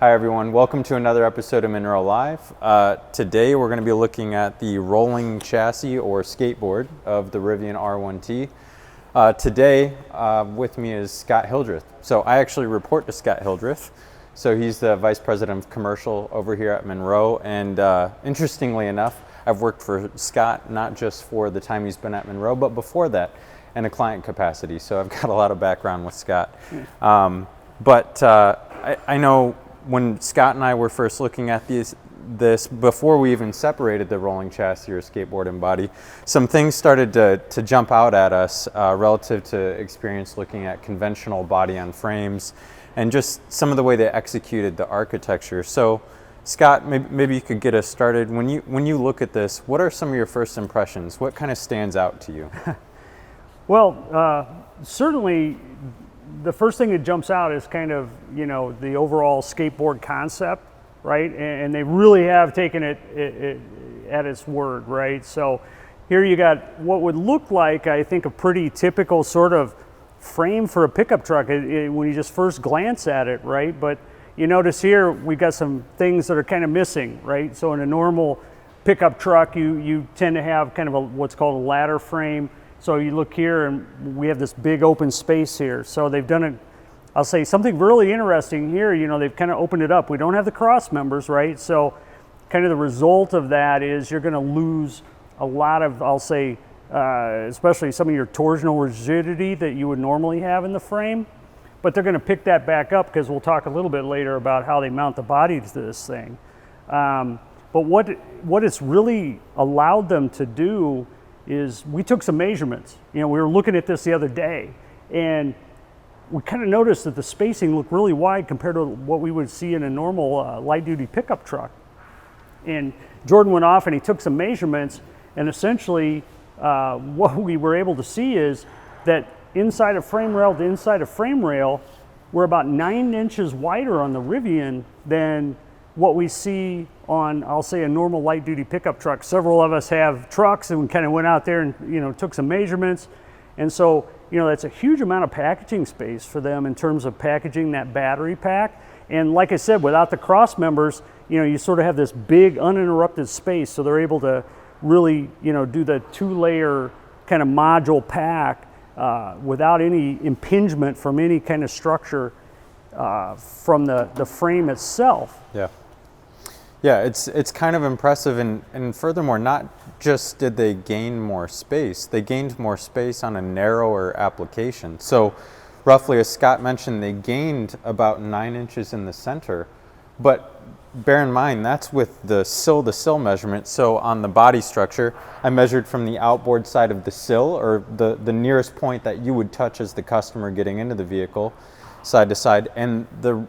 Hi everyone, welcome to another episode of Munro Live. Today we're going to be looking at the rolling chassis or skateboard of the Rivian R1T. Today with me is Scott Hildreth. So I actually report to Scott Hildreth. So he's the Vice President of Commercial over here at Munro, and interestingly enough, I've worked for Scott not just for the time he's been at Munro, but before that in a client capacity. So I've got a lot of background with Scott. I know when Scott and I were first looking at this before we even separated the rolling chassis or skateboard and body, some things started to jump out at us relative to experience looking at conventional body on frames and just some of the way they executed the architecture. So Scott, maybe you could get us started. When you look at this, what are some of your first impressions? What kind of stands out to you? Well, certainly the first thing that jumps out is kind of, the overall skateboard concept, right? And they really have taken it at its word, right? So here you got what would look like, I think, a pretty typical sort of frame for a pickup truck when you just first glance at it, right? But you notice here we got some things that are kind of missing, right? So in a normal pickup truck, you tend to have kind of what's called a ladder frame. So you look here and we have this big open space here. So they've done I'll say something really interesting here. They've kind of opened it up. We don't have the cross members, right? So kind of the result of that is you're going to lose a lot of, I'll say, especially some of your torsional rigidity that you would normally have in the frame. But they're going to pick that back up because we'll talk a little bit later about how they mount the body to this thing. But what it's really allowed them to do is we took some measurements. We were looking at this the other day, and we kind of noticed that the spacing looked really wide compared to what we would see in a normal light-duty pickup truck. And Jordan went off and he took some measurements, and essentially what we were able to see is that inside of frame rail to inside of frame rail, we're about 9 inches wider on the Rivian than what we see on, I'll say, a normal light-duty pickup truck. Several of us have trucks, and we kind of went out there and took some measurements. And so, that's a huge amount of packaging space for them in terms of packaging that battery pack. And like I said, without the cross members, you sort of have this big uninterrupted space. So they're able to really, do the 2-layer kind of module pack without any impingement from any kind of structure from the frame itself. Yeah, it's kind of impressive, and furthermore, not just did they gain more space, they gained more space on a narrower application. So roughly, as Scott mentioned, they gained about 9 inches in the center, but bear in mind, that's with the sill-to-sill measurement. So on the body structure, I measured from the outboard side of the sill, or the nearest point that you would touch as the customer getting into the vehicle, side to side, and the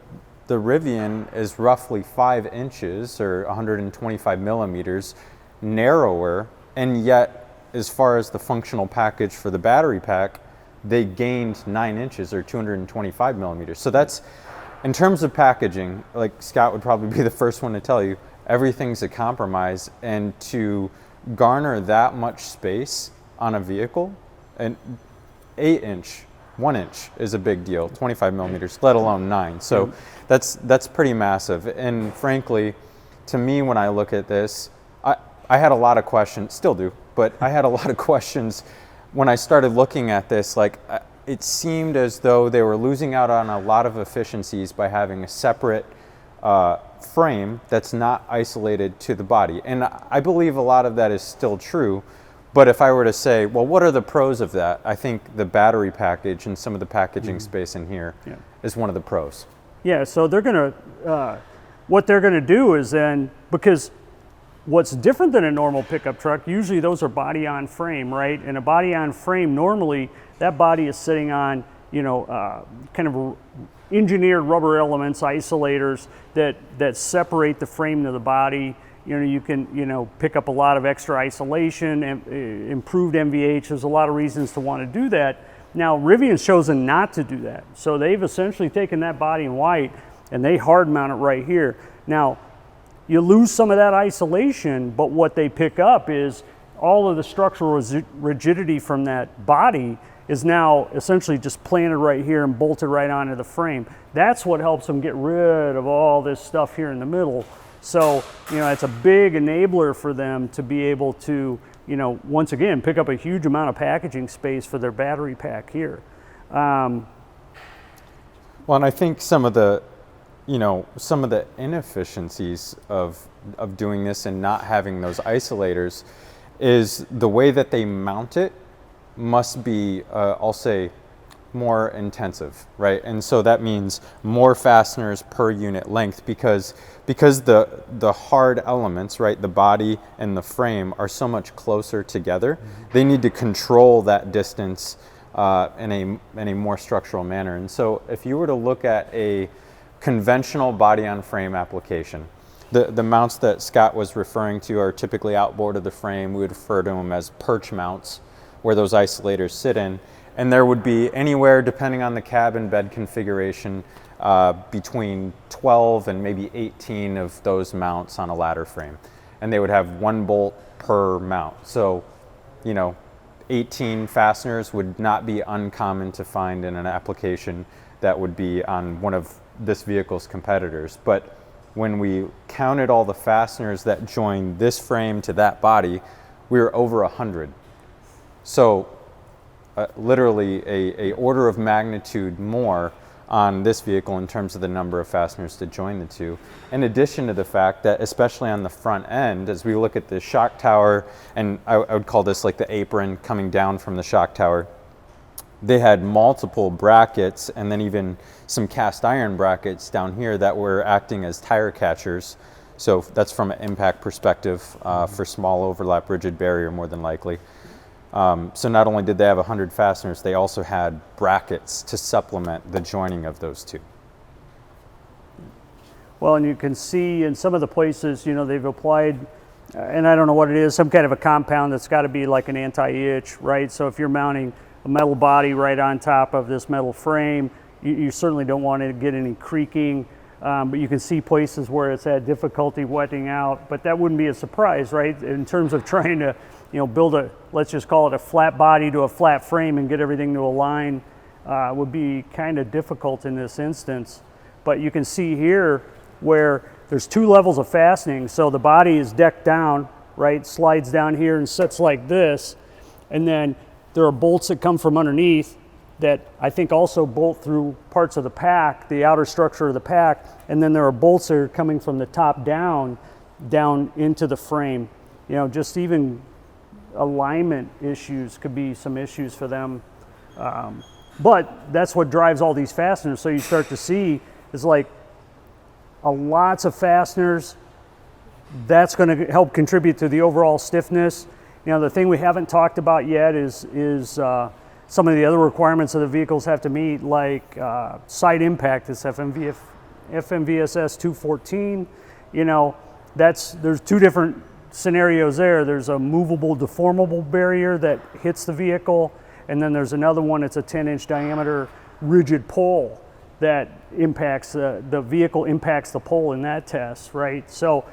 Rivian is roughly 5 inches or 125 millimeters narrower, and yet as far as the functional package for the battery pack, they gained 9 inches or 225 millimeters. So that's, in terms of packaging, like Scott would probably be the first one to tell you, everything's a compromise, and to garner that much space on a vehicle, an 1 inch is a big deal, 25 millimeters, let alone 9. So that's pretty massive. And frankly, to me, when I look at this, I had a lot of questions, still do, but I had a lot of questions when I started looking at this. Like, it seemed as though they were losing out on a lot of efficiencies by having a separate frame that's not isolated to the body. And I believe a lot of that is still true. But if I were to say, well, what are the pros of that? I think the battery package and some of the packaging space in here is one of the pros. Yeah, so they're going to, what they're going to do is then, because what's different than a normal pickup truck, usually those are body on frame, right? And a body on frame, normally that body is sitting on, kind of engineered rubber elements, isolators that separate the frame to the body. You can, pick up a lot of extra isolation and improved MVH. There's a lot of reasons to want to do that. Now, Rivian's chosen not to do that. So they've essentially taken that body in white and they hard mount it right here. Now, you lose some of that isolation, but what they pick up is all of the structural rigidity from that body is now essentially just planted right here and bolted right onto the frame. That's what helps them get rid of all this stuff here in the middle. So, it's a big enabler for them to be able to, once again, pick up a huge amount of packaging space for their battery pack here. Well, and I think some of the inefficiencies of doing this and not having those isolators is the way that they mount it must be, I'll say, more intensive, right? And so that means more fasteners per unit length because the hard elements, right, the body and the frame are so much closer together. They need to control that distance in a more structural manner. And so if you were to look at a conventional body on frame application, the mounts that Scott was referring to are typically outboard of the frame. We would refer to them as perch mounts, where those isolators sit in. And there would be anywhere, depending on the cab and bed configuration, between 12 and maybe 18 of those mounts on a ladder frame. And they would have one bolt per mount. So, 18 fasteners would not be uncommon to find in an application that would be on one of this vehicle's competitors. But when we counted all the fasteners that join this frame to that body, we were over 100. So literally a order of magnitude more on this vehicle in terms of the number of fasteners to join the two. In addition to the fact that, especially on the front end, as we look at the shock tower, and I would call this like the apron coming down from the shock tower, they had multiple brackets and then even some cast iron brackets down here that were acting as tire catchers. So that's from an impact perspective for small overlap rigid barrier more than likely. So not only did they have 100 fasteners, they also had brackets to supplement the joining of those two. Well, and you can see in some of the places, they've applied, and I don't know what it is, some kind of a compound that's got to be like an anti-itch, right? So if you're mounting a metal body right on top of this metal frame, you certainly don't want to get any creaking, but you can see places where it's had difficulty wetting out, but that wouldn't be a surprise, right? In terms of trying to build let's just call it a flat body to a flat frame and get everything to align would be kind of difficult in this instance. But you can see here where there's two levels of fastening. So the body is decked down, right? Slides down here and sits like this. And then there are bolts that come from underneath that I think also bolt through parts of the pack, the outer structure of the pack. And then there are bolts that are coming from the top down into the frame. Just even alignment issues could be some issues for them. But that's what drives all these fasteners. So you start to see is like lots of fasteners. That's going to help contribute to the overall stiffness. The thing we haven't talked about yet is some of the other requirements that the vehicles have to meet, like side impact, this FMVSS 214. There's two different scenarios there. There's a movable deformable barrier that hits the vehicle, and then there's another one. It's a 10-inch diameter rigid pole that impacts the vehicle impacts the pole in that test, right? So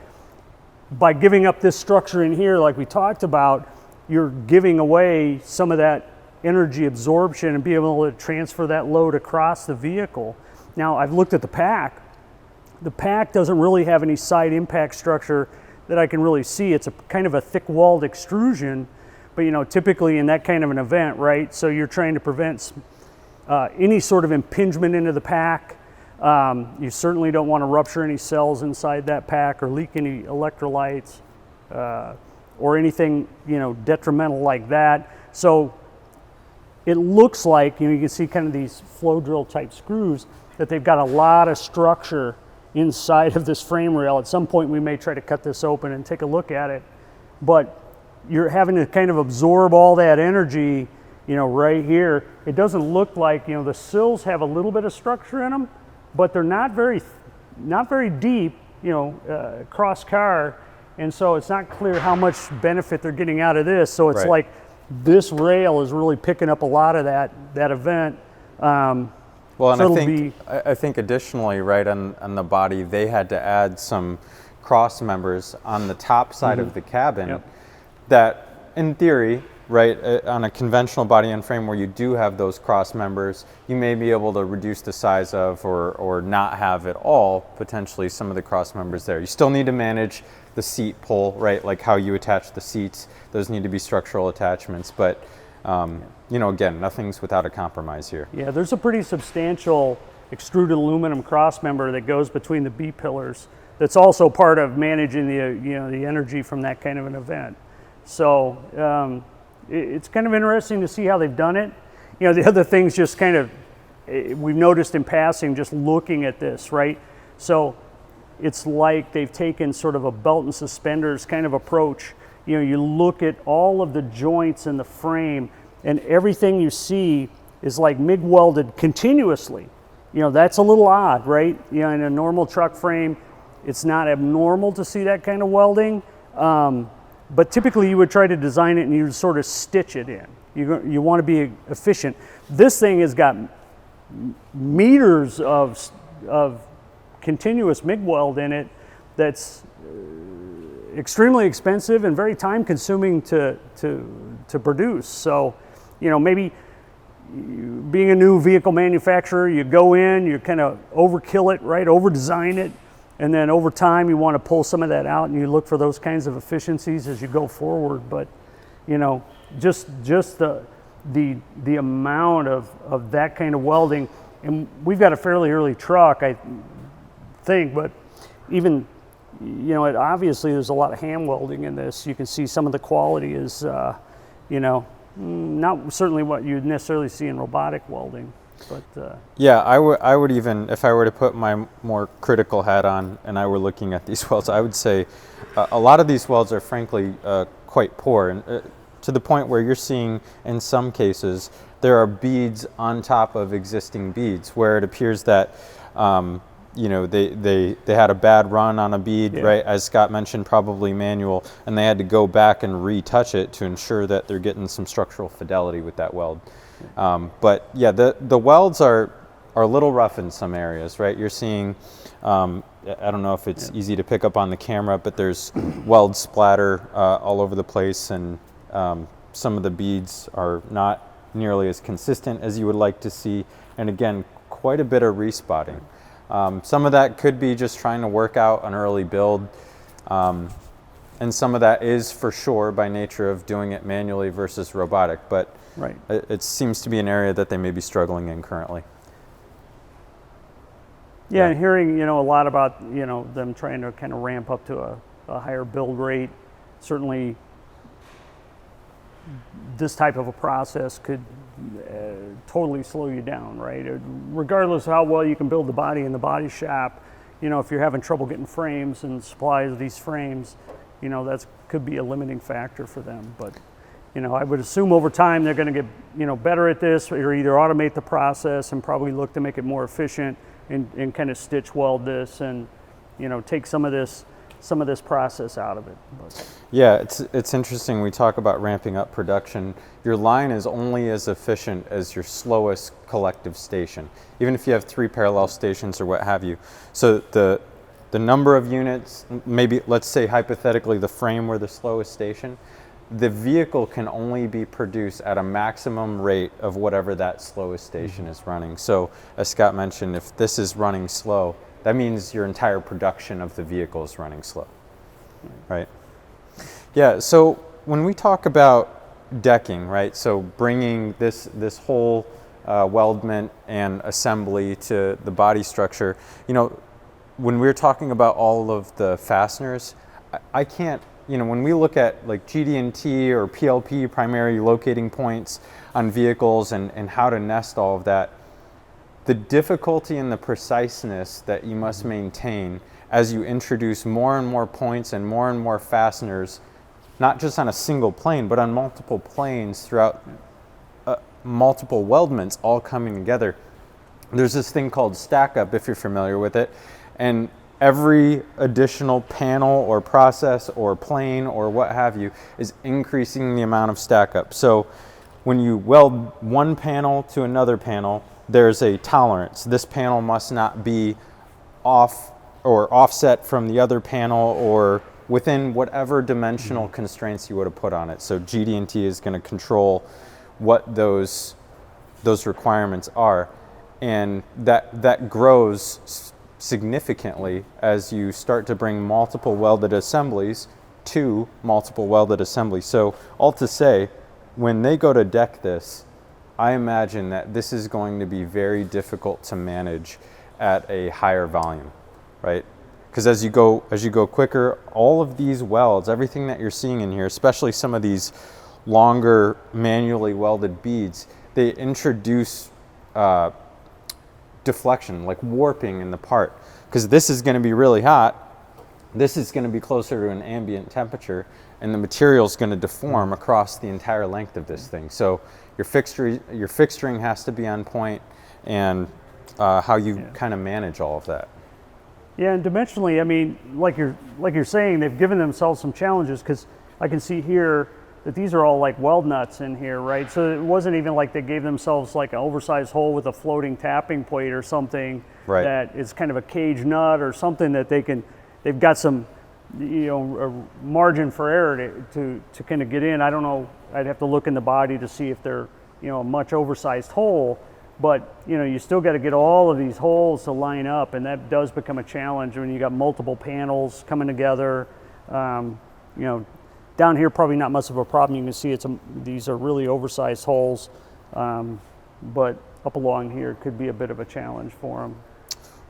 by giving up this structure in here, like we talked about, you're giving away some of that energy absorption and be able to transfer that load across the vehicle. Now, I've looked at the pack. The pack doesn't really have any side impact structure that I can really see. It's a kind of a thick-walled extrusion, but typically in that kind of an event, right? So you're trying to prevent any sort of impingement into the pack. You certainly don't want to rupture any cells inside that pack or leak any electrolytes or anything, detrimental like that. So it looks like, you can see kind of these flow drill type screws that they've got a lot of structure inside of this frame rail. At some point we may try to cut this open and take a look at it, but you're having to kind of absorb all that energy, right here. It doesn't look like, the sills have a little bit of structure in them, but they're not very deep, cross car, and so it's not clear how much benefit they're getting out of this. So it's like this rail is really picking up a lot of that event. Well, and I think additionally, right, on the body, they had to add some cross members on the top side of the cabin that, in theory, right, on a conventional body and frame where you do have those cross members, you may be able to reduce the size of or not have at all, potentially, some of the cross members there. You still need to manage the seat pull, right, like how you attach the seats. Those need to be structural attachments, but you know, again, nothing's without a compromise here. Yeah, there's a pretty substantial extruded aluminum cross member that goes between the B pillars. That's also part of managing the energy from that kind of an event. So it's kind of interesting to see how they've done it. You know, the other things just kind of we've noticed in passing just looking at this, right? So it's like they've taken sort of a belt and suspenders kind of approach. You know, you look at all of the joints in the frame and everything you see is like MIG welded continuously. You know, that's a little odd, right? You know, in a normal truck frame, it's not abnormal to see that kind of welding. But typically you would try to design it and you would sort of stitch it in. You want to be efficient. This thing has got meters of continuous MIG weld in it that's extremely expensive and very time consuming to produce. So, you know, maybe being a new vehicle manufacturer, you go in, you kind of overkill it, right? Over design it. And then over time, you want to pull some of that out, and you look for those kinds of efficiencies as you go forward. But, you know, just the amount of that kind of welding, and we've got a fairly early truck, I think, but even, you know, obviously there's a lot of hand welding in this. You can see some of the quality is, you know, not certainly what you'd necessarily see in robotic welding. But yeah, I would even, if I were to put my more critical hat on and I were looking at these welds, I would say a lot of these welds are frankly quite poor, and to the point where you're seeing in some cases there are beads on top of existing beads where it appears that you know, they had a bad run on a bead, yeah, right, as Scott mentioned, probably manual, and they had to go back and retouch it to ensure that they're getting some structural fidelity with that weld. But yeah, the welds are a little rough in some areas, right? You're seeing, I don't know if it's easy to pick up on the camera, but there's weld splatter all over the place, and some of the beads are not nearly as consistent as you would like to see, and again, quite a bit of respotting. Some of that could be just trying to work out an early build, and some of that is for sure by nature of doing it manually versus robotic, but right, it seems to be an area that they may be struggling in currently. Yeah, and hearing, you know, a lot about, you know, them trying to kind of ramp up to a higher build rate. Certainly this type of a process could totally slow you down, right? Regardless of how well you can build the body in the body shop, you know, if you're having trouble getting frames and supplies of these frames, you know, that could be a limiting factor for them. But, you know, I would assume over time they're going to get, you know, better at this, or either automate the process and probably look to make it more efficient and kind of stitch weld this and, you know, take some of this process out of it. But. Yeah, it's interesting. We talk about ramping up production. Your line is only as efficient as your slowest collective station, even if you have 3 parallel stations or what have you. So the number of units, maybe let's say hypothetically the frame were the slowest station, the vehicle can only be produced at a maximum rate of whatever that slowest station is running. So as Scott mentioned, if this is running slow, that means your entire production of the vehicle is running slow, right? Yeah, so when we talk about decking, right, so bringing this whole weldment and assembly to the body structure, you know, when we're talking about all of the fasteners, I can't, you know, when we look at like GD&T or PLP, primary locating points on vehicles, and how to nest all of that, the difficulty and the preciseness that you must maintain as you introduce more and more points and more fasteners, not just on a single plane, but on multiple planes throughout multiple weldments all coming together. There's this thing called stack up, if you're familiar with it, and every additional panel or process or plane or what have you is increasing the amount of stack up. So when you weld one panel to another panel, there's a tolerance. This panel must not be off or offset from the other panel, or within whatever dimensional constraints you would have put on it. So GD&T is going to control what those requirements are, and that grows significantly as you start to bring multiple welded assemblies to multiple welded assemblies. So all to say, when they go to deck this, I imagine that this is going to be very difficult to manage at a higher volume, right? Because as you go quicker, all of these welds, everything that you're seeing in here, especially some of these longer manually welded beads, they introduce deflection, like warping in the part. Because this is going to be really hot, this is going to be closer to an ambient temperature, and the material is going to deform across the entire length of this thing. So your fixturing has to be on point, and how you kind of manage all of that. Yeah, and dimensionally, I mean, like you're saying, they've given themselves some challenges, because I can see here that these are all like weld nuts in here, right? So it wasn't even like they gave themselves like an oversized hole with a floating tapping plate or something, right, that is kind of a cage nut or something that they've got some, a margin for error to kind of get in. I don't know, I'd have to look in the body to see if they're, a much oversized hole, but you still got to get all of these holes to line up, and that does become a challenge when you got multiple panels coming together. Down here, probably not much of a problem. You can see these are really oversized holes, but up along here could be a bit of a challenge for them.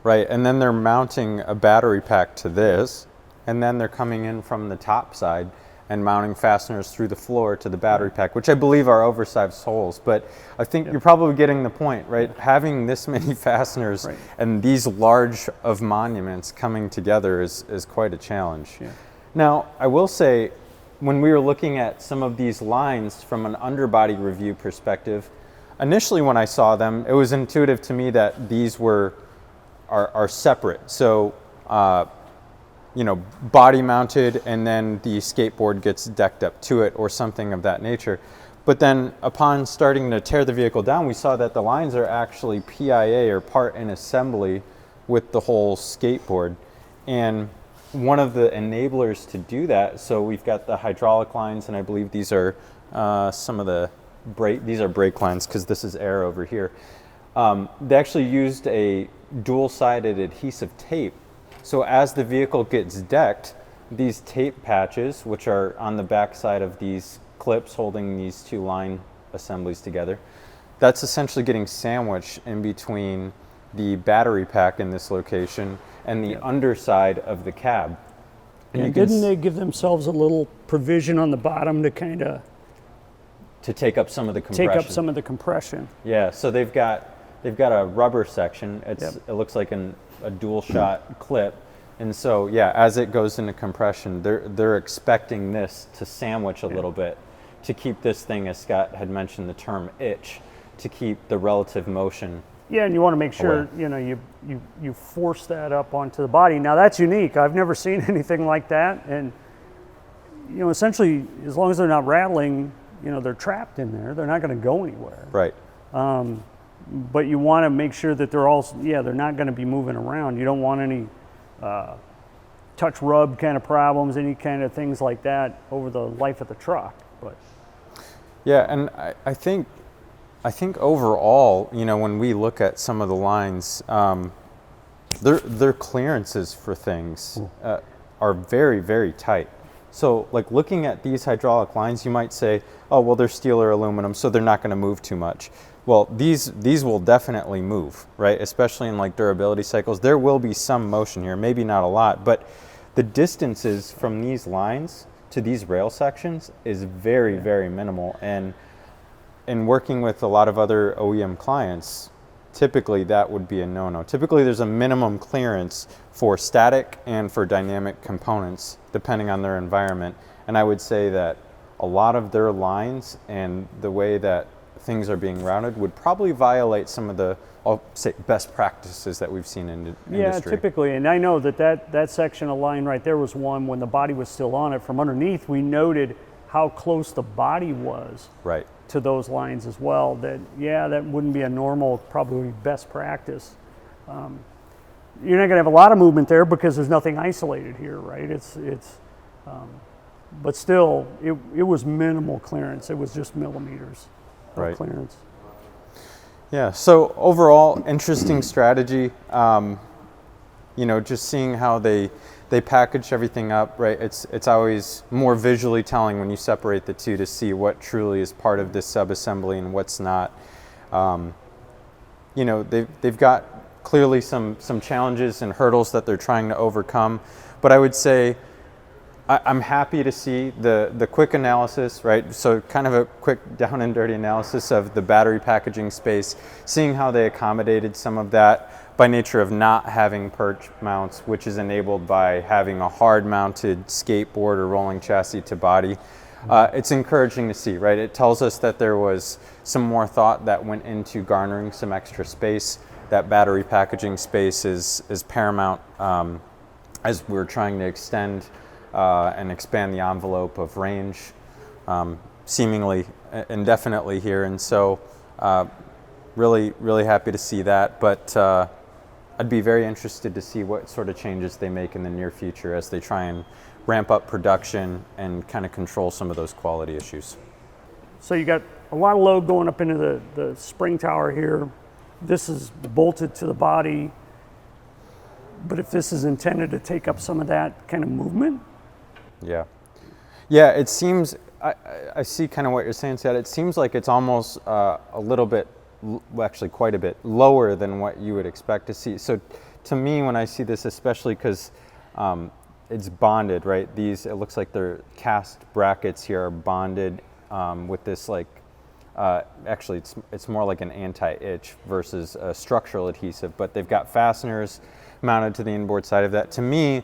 Right, and then they're mounting a battery pack to this, and then they're coming in from the top side and mounting fasteners through the floor to the battery pack, which I believe are oversized holes. But I think you're probably getting the point, right? Having this many fasteners and these large of monuments coming together is quite a challenge. Yeah. Now, I will say, when we were looking at some of these lines from an underbody review perspective, initially when I saw them, it was intuitive to me that these are separate. So, body mounted, and then the skateboard gets decked up to it or something of that nature. But then upon starting to tear the vehicle down, we saw that the lines are actually PIA, or part in assembly, with the whole skateboard. And one of the enablers to do that, so we've got the hydraulic lines, and I believe these are some of the these are brake lines, because this is air over here. They actually used a dual-sided adhesive tape. So as the vehicle gets decked, these tape patches, which are on the back side of these clips holding these two line assemblies together, that's essentially getting sandwiched in between the battery pack in this location and the underside of the cab. And didn't they give themselves a little provision on the bottom to kind of take up some of the compression? Yeah, so they've got a rubber section. It looks like a dual shot clip, and so as it goes into compression, they're expecting this to sandwich a little bit to keep this thing, as Scott had mentioned the term itch, to keep the relative motion. Yeah, and you want to make sure you force that up onto the body. Now that's unique. I've never seen anything like that, and essentially, as long as they're not rattling, they're trapped in there. They're not going to go anywhere. Right. But you want to make sure that they're not going to be moving around. You don't want any touch rub kind of problems, any kind of things like that over the life of the truck. But and I think overall, when we look at some of the lines, their clearances for things are very, very tight. So like looking at these hydraulic lines, you might say, oh, well, they're steel or aluminum, so they're not going to move too much. Well, these will definitely move, right? Especially in like durability cycles. There will be some motion here, maybe not a lot, but the distances from these lines to these rail sections is very, very minimal. And in working with a lot of other OEM clients, typically that would be a no-no. Typically there's a minimum clearance for static and for dynamic components, depending on their environment. And I would say that a lot of their lines and the way that things are being routed would probably violate some of the, I'll say, best practices that we've seen in the industry. Yeah, typically. And I know that section of line right there was one when the body was still on it. From underneath, we noted how close the body was to those lines as well. That wouldn't be a normal, probably best practice. You're not going to have a lot of movement there because there's nothing isolated here, right? It's But still, it was minimal clearance. It was just millimeters of Right. clearance. Yeah, so overall, interesting strategy. You know, just seeing how they package everything up, right? It's always more visually telling when you separate the two to see what truly is part of this subassembly and what's not. You know, they've got clearly some challenges and hurdles that they're trying to overcome, but I would say I'm happy to see the quick analysis, right? So kind of a quick down and dirty analysis of the battery packaging space, seeing how they accommodated some of that by nature of not having perch mounts, which is enabled by having a hard mounted skateboard or rolling chassis to body. It's encouraging to see, right? It tells us that there was some more thought that went into garnering some extra space. That battery packaging space is paramount as we're trying to extend and expand the envelope of range seemingly indefinitely here. And so really happy to see that. But I'd be very interested to see what sort of changes they make in the near future as they try and ramp up production and kind of control some of those quality issues. So you got a lot of load going up into the spring tower here. This is bolted to the body. But if this is intended to take up some of that kind of movement? Yeah, it seems, I see kind of what you're saying, Scott. It seems like it's almost a little bit, well, actually quite a bit lower than what you would expect to see. So to me, when I see this, especially because it's bonded, right? These, it looks like their cast brackets here are bonded with this like, actually it's more like an anti-itch versus a structural adhesive, but they've got fasteners mounted to the inboard side of that. To me,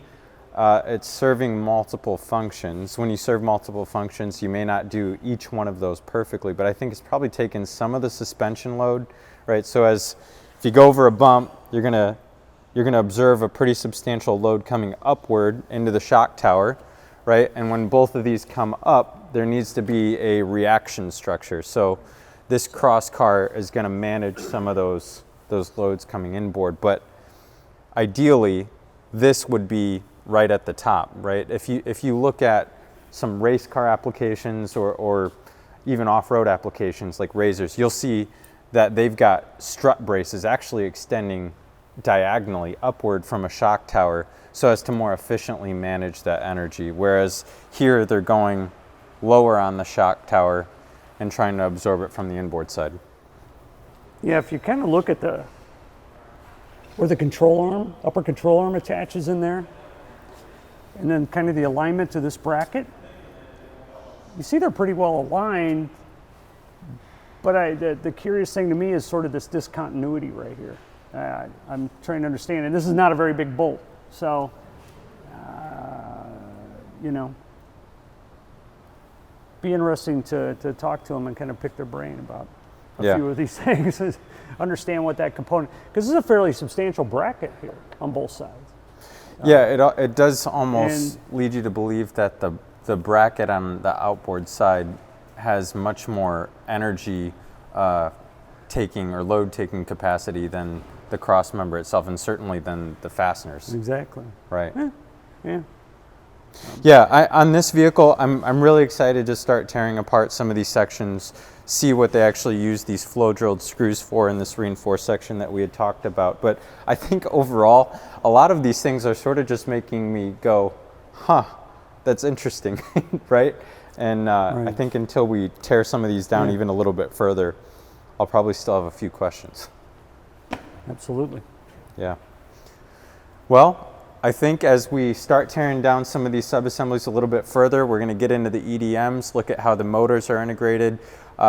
it's serving multiple functions. When you serve multiple functions, you may not do each one of those perfectly, but I think it's probably taken some of the suspension load, right? So if you go over a bump, you're gonna observe a pretty substantial load coming upward into the shock tower, right? And when both of these come up, there needs to be a reaction structure. So this cross car is gonna manage some of those loads coming inboard, but ideally, this would be right at the top, right? If you look at some race car applications or even off-road applications like Razors, you'll see that they've got strut braces actually extending diagonally upward from a shock tower so as to more efficiently manage that energy. Whereas here they're going lower on the shock tower and trying to absorb it from the inboard side. Yeah, if you kind of look at where the control arm, upper control arm attaches in there, and then kind of the alignment to this bracket, you see they're pretty well aligned, but the curious thing to me is sort of this discontinuity right here. I'm trying to understand, and this is not a very big bolt, so, you know, be interesting to talk to them and kind of pick their brain about a few of these things, understand what that component, because this is a fairly substantial bracket here on both sides. Yeah, it does almost lead you to believe that the bracket on the outboard side has much more energy taking or load taking capacity than the cross member itself, and certainly than the fasteners. Exactly. Right. Yeah. Yeah, on this vehicle, I'm really excited to start tearing apart some of these sections, see what they actually use these flow drilled screws for in this reinforced section that we had talked about. But I think overall, a lot of these things are sort of just making me go, huh, that's interesting, right? And I think until we tear some of these down even a little bit further, I'll probably still have a few questions. Absolutely. Yeah. Well, I think as we start tearing down some of these subassemblies a little bit further, we're going to get into the EDMs, look at how the motors are integrated.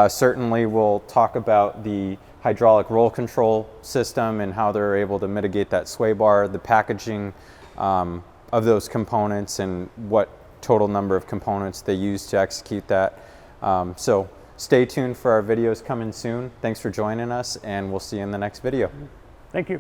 Certainly we'll talk about the hydraulic roll control system and how they're able to mitigate that sway bar, the packaging of those components and what total number of components they use to execute that. So stay tuned for our videos coming soon. Thanks for joining us, and we'll see you in the next video. Thank you.